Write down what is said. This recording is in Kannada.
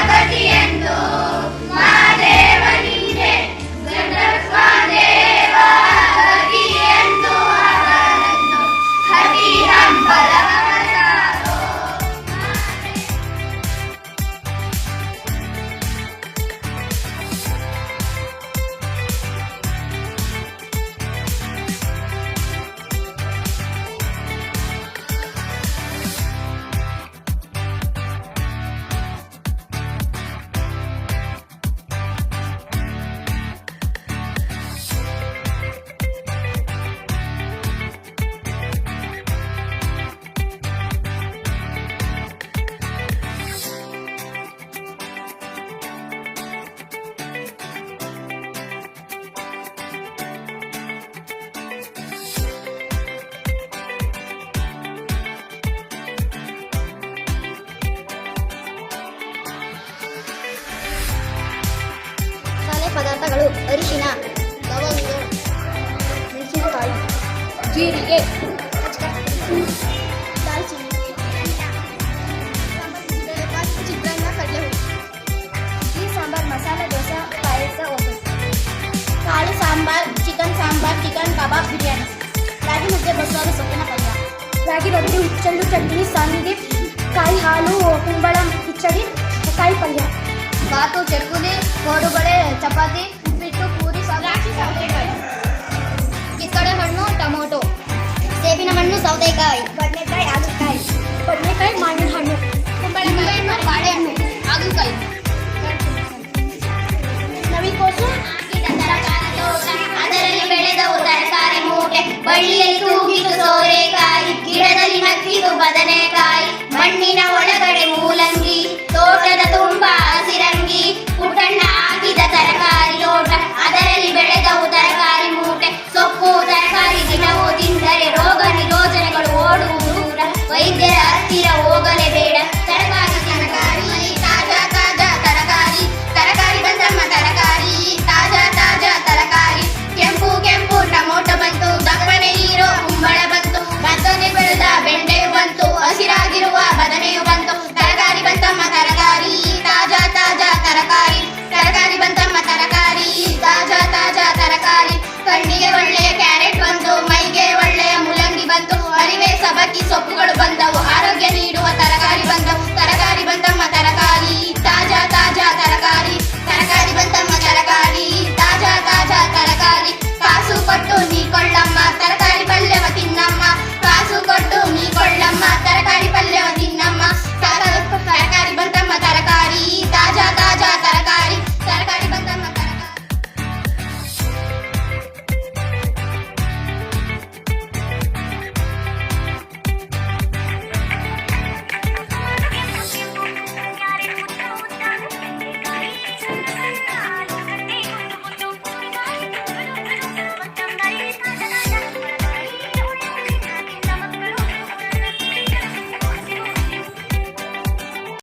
ಗತಿಯೆಂದು ಮಾದೇವ ನಿಂದೆ ಮಾದೇವ ಗತಿಯೆಂದು ಅವರನ್ನು ಹರಿ ಹಂಬಲವರಾರೋ. ಪದಾರ್ಥಗಳು: ಅರಿಶಿನ, ಲವಂಗ, ಮೆಣಸಿನಕಾಯಿ, ಜೀರಿಗೆ, ದಾಲ್ಚಿನ್ನಿ, ಚಿತ್ರಾನ್ನ, ಕಡಲೆಹೋಳಿ, ಇಡ್ಲಿ ಸಾಂಬಾರ್, ಮಸಾಲೆ ದೋಸೆ, ಪಾಯಸ, ಒಬ್ಬಟ್ಟು, ಕಾಳು ಸಾಂಬಾರ್, ಚಿಕನ್ ಕಬಾಬ್, ಬಿರಿಯಾನಿ, ರಾಗಿ ಮುದ್ದೆ, ಬಸ್ಸಾರು, ಸೊಪ್ಪಿನ ಪಲ್ಯ, ರಾಗಿ ರೊಟ್ಟಿ, ಹುಚ್ಚೆಳ್ಳು ಚಟ್ನಿ, ಸಂಡಿಗೆ, ಕಾಯಿ ಹಾಲು, ಕುಂಬಳ ಕಿಚಡಿ, ಕಾಯಿ ಪಲ್ಯ, ಬಾತು, ಚಕ್ಕುಲಿ, ಕೋಡುಬಳೆ, ಚಪಾತಿ, ಉಪ್ಪಿಟ್ಟು, ಪೂರಿ, ಸೌತೆಕಾಯಿ, ಕಿತ್ತಳೆ ಹಣ್ಣು, ಟೊಮೊಟೊ, ಸೇಬಿನ ಹಣ್ಣು, ಸೌತೆಕಾಯಿ, ಬದನೆಕಾಯಿ, ಹಾಗಲಕಾಯಿ, ಬದನೆಕಾಯಿ, ಮಾವಿನ ಹಣ್ಣು, ಕುಂಬಳಕಾಯಿ ಹಣ್ಣು, ಬಾಳೆಹಣ್ಣು, ಹಾಗಲಕಾಯಿ, ನವಿಕೋಸು, ಅದರಲ್ಲಿ ಬೆಳೆದವು ತರಕಾರಿ ಮೂಟೆ, ಬಳ್ಳಿಯಲ್ಲಿ ತೂಗಿತು ಸೋರೆಕಾಯಿ, ಗಿಡದಲ್ಲಿ ನಕ್ಕಿತು ಬದನೆಕಾಯಿ, ಮಣ್ಣಿನ ಒಳಗಡೆ ಮೂಲಂಗಿ, ತೋಟದ ತುಂಬ ಹಸಿರಂಗಿ, ಪುಟ್ಟಣ್ಣ ಹಾಕಿದ ತರಕಾರಿ ತೋಟ, ಅದರಲ್ಲಿ ಬೆಳೆದವು ತರಕಾರಿ ಮೂಟೆ, ಸೊಪ್ಪು ತರಕಾರಿ ದಿನವೂ ತಿಂದರೆ ರೋಗ ನಿರೋಧನೆಗಳು ಓಡುವುದು ದೂರ, ವೈದ್ಯರ ಹತ್ತಿರ ಹೋಗಲೇಬೇಡ. ತರಕಾರಿ ತಾಜಾ ತಾಜಾ ತರಕಾರಿ, ತರಕಾರಿ ಬಂತಮ್ಮ ತರಕಾರಿ, ತಾಜಾ ತಾಜಾ ತರಕಾರಿ, ಕೆಂಪು ಕೆಂಪು ಟೊಮೊಟೊ ಬಂತು, ದಪ್ಪನೆ ಹೀರೋ ಕುಂಬಳ ಬಂತು, ಬದನೆ ಬೆಳೆದ ಬೆಂಡೆಯು ಬಂತು, ಹಸಿರಾಗಿರುವ ಬದನೆಯು ಬಂತು, ತರಕಾರಿ ಬಂತಮ್ಮ ತರಕಾರಿ, ತಾಜಾ ತಾಜಾ ತರಕಾರಿ, ತರಕಾರಿ ಬಂತಮ್ಮ ತರಕಾರಿ, ತಾಜಾ ತಾಜಾ ತರಕಾರಿ, ಕಣ್ಣಿಗೆ ಒಳ್ಳೆಯ ಕ್ಯಾರೆಟ್ ಬಂತು, ಮೈಗೆ ಒಳ್ಳೆಯ ಮುಲ್ಲಂಗಿ ಬಂತು, ಅರಿವೆ ಸಬಕ್ಕಿ ಸೊಪ್ಪುಗಳು ಬಂದವು.